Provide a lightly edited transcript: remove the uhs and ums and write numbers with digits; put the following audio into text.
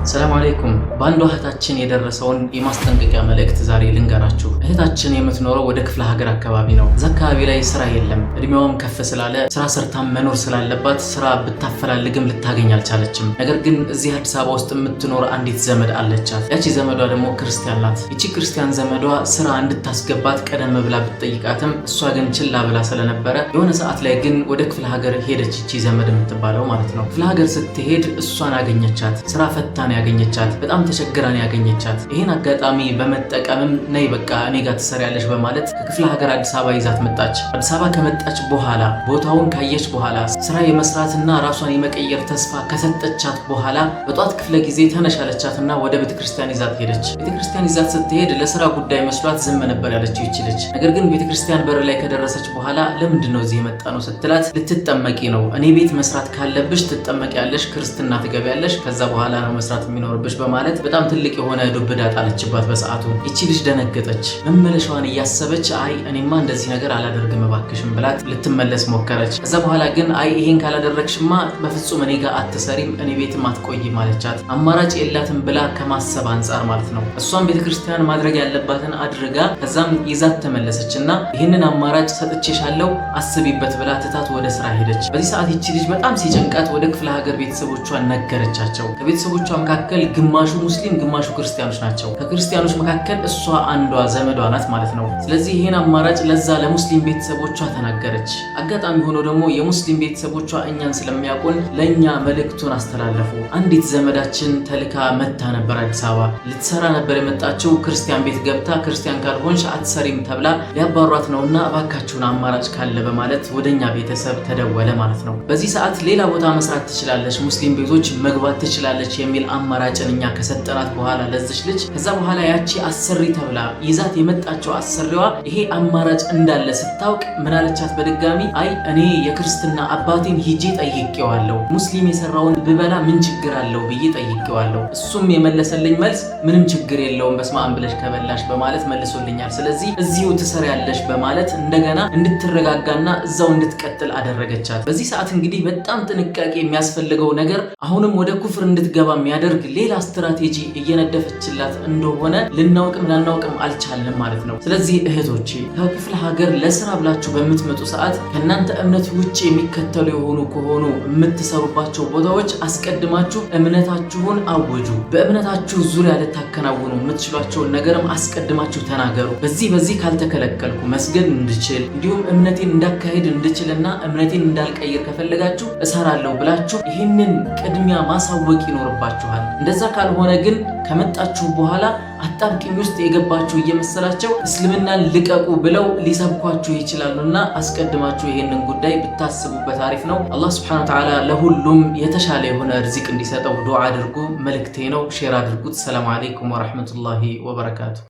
ሰላም አለይኩም። ባንዱ እህታችን የደረሰውን የማስጠንቀቂያ መልእክት ዛሬ ልንገራችሁ። እህታችን የምትኖረው ወደ ክፍለ ሀገር አካባቢ ነው። እዛ አካባቢ ላይ ስራ የለም። እድሜዋም ከፍ ስላለ ስራ ሰርታ መኖር ስላለባት ስራ ብታፈላልግም ልታገኝ አልቻለችም። ነገር ግን እዚህ አዲስ አበባ ውስጥ የምትኖር አንዲት ዘመድ አለቻት። ያቺ ዘመዷ ደግሞ ክርስቲያን ናት። ይቺ ክርስቲያን ዘመዷ ስራ እንድታስገባት ቀደም ብላ ብትጠይቃትም እሷ ግን ችላ ብላ ስለነበረ የሆነ ሰዓት ላይ ግን ወደ ክፍለ ሀገር ሄደች። ይቺ ዘመድ የምትባለው ማለት ነው። ክፍለ ሀገር ስትሄድ እሷን አገኘቻት። ስራ ፈታን ያገኘቻት፣ በጣም ተቸግራን ያገኘቻት። ይሄን አጋጣሚ በመጠቀምም ነይ በቃ እኔ ጋር ትሰሪያለሽ በማለት ከክፍለ ሀገር አዲስ አበባ ይዛት መጣች። አዲስ አበባ ከመጣች በኋላ ቦታውን ካየች በኋላ ስራ የመስራትና ራሷን የመቀየር ተስፋ ከሰጠቻት በኋላ በጧት ክፍለ ጊዜ ተነሻለቻትና ወደ ቤተክርስቲያን ይዛት ሄደች። ቤተክርስቲያን ይዛት ስትሄድ ለስራ ጉዳይ መስሏት ዝም ነበር ያለችው ይቺ ልጅ። ነገር ግን ቤተክርስቲያን በር ላይ ከደረሰች በኋላ ለምንድን ነው እዚህ የመጣ ነው ስትላት ልትጠመቂ ነው፣ እኔ ቤት መስራት ካለብሽ ትጠመቂያለሽ፣ ክርስትና ትገቢያለሽ፣ ከዛ በኋላ ነው መስራት የሚኖርብሽ በማለት በጣም ትልቅ የሆነ ዱብዳ ጣለችባት። በሰዓቱ እቺ ልጅ ደነገጠች። መመለሻዋን እያሰበች አይ እኔማ እንደዚህ ነገር አላደርግም እባክሽም ብላት ልትመለስ ሞከረች። ከዛ በኋላ ግን አይ ይሄን ካላደረግሽማ በፍጹም እኔ ጋር አትሰሪም፣ እኔ ቤትም አትቆይም አለቻት። አማራጭ የላትም ብላ ከማሰብ አንጻር ማለት ነው። እሷም ቤተክርስቲያን ማድረግ ያለባትን አድርጋ ከዛም ይዛት ተመለሰችና ይህንን አማራጭ ሰጥቼሻለሁ አስቢበት ብላ ትታት ወደ ስራ ሄደች። በዚህ ሰዓት ይቺ ልጅ በጣም ሲጨንቃት ወደ ክፍለ ሀገር ቤተሰቦቿን ነገረቻቸው። ከቤተሰቦቿ መካከል ግማሹ ሙስሊም ግማሹ ክርስቲያኖች ናቸው። ከክርስቲያኖች መካከል እሷ አንዷ ዘመዷ ናት ማለት ነው። ስለዚህ ይሄን አማራጭ ለዛ ለሙስሊም ቤተሰቦቿ ተናገረች። አጋጣሚ ሆኖ ደግሞ የሙስሊም ቤተሰቦቿ እኛን ስለሚያውቁን ለኛ መልእክቱን አስተላለፉ። አንዲት ዘመዳችን ተልካ መታ ነበር አዲስ አበባ ልትሰራ ነበር የመጣችው። ክርስቲያን ቤት ገብታ ክርስቲያን ካልሆንሽ አትሰሪም ተብላ ሊያባሯት ነውና እባካችሁን አማራጭ ካለ በማለት ወደኛ ቤተሰብ ተደወለ ማለት ነው። በዚህ ሰዓት ሌላ ቦታ መስራት ትችላለች፣ ሙስሊም ቤቶች መግባት ትችላለች የሚል አማራጭን እኛ ከሰጠናት በኋላ ለዚች ልጅ ከዛ በኋላ ያቺ አሰሪ ተብላ ይዛት የመጣቸው አሰሪዋ ይሄ አማራጭ እንዳለ ስታውቅ ምን አለቻት? በድጋሚ አይ እኔ የክርስትና አባቴን ሂጄ ጠይቄዋለሁ፣ ሙስሊም የሰራውን ብበላ ምን ችግር አለው ብዬ ጠይቄዋለሁ። እሱም የመለሰልኝ መልስ ምንም ችግር የለውም በስመ አብ ብለሽ ከበላሽ በማለት መልሶልኛል። ስለዚህ እዚሁ ትሰሪያለሽ በማለት እንደገና እንድትረጋጋና እዛው እንድትቀጥል አደረገቻት። በዚህ ሰዓት እንግዲህ በጣም ጥንቃቄ የሚያስፈልገው ነገር አሁንም ወደ ኩፍር እንድትገባ የሚያደርግ ሌላ ስትራቴጂ እየነደፈችላት እንደሆነ ልናውቅም ላናውቅም አልቻልንም ማለት ነው። ስለዚህ እህቶቼ ከክፍለ ሀገር ለስራ ብላችሁ በምትመጡ ሰዓት ከእናንተ እምነት ውጭ የሚከተሉ የሆኑ ከሆኑ የምትሰሩባቸው ቦታዎች አስቀድማችሁ እምነታችሁን አወጁ። በእምነታችሁ ዙሪያ ልታከናውኑ የምትችሏቸውን ነገርም አስቀድማችሁ ተናገሩ። በዚህ ካልተከለከልኩ መስገድ እንድችል እንዲሁም እምነቴን እንዳካሄድ እንድችልና እምነቴን እንዳልቀይር ከፈለጋችሁ እሰራለሁ ብላችሁ ይህንን ቅድሚያ ማሳወቅ ይኖርባችኋል። እንደዛ ካልሆነ ግን ከመጣችሁ በኋላ አጣብቂኝ ውስጥ የገባችሁ እየመሰላቸው እስልምናን ልቀቁ ብለው ሊሰብኳችሁ ይችላሉና አስቀድማችሁ ይሄንን ጉዳይ ብታስቡበት አሪፍ ነው። አላህ Subhanahu Wa Ta'ala ለሁሉም የተሻለ የሆነ ርዝቅ እንዲሰጠው ዱዓ አድርጉ። መልእክቴ ነው። ሼር አድርጉት። ሰላም አለይኩም ወራህመቱላሂ ወበረካቱ።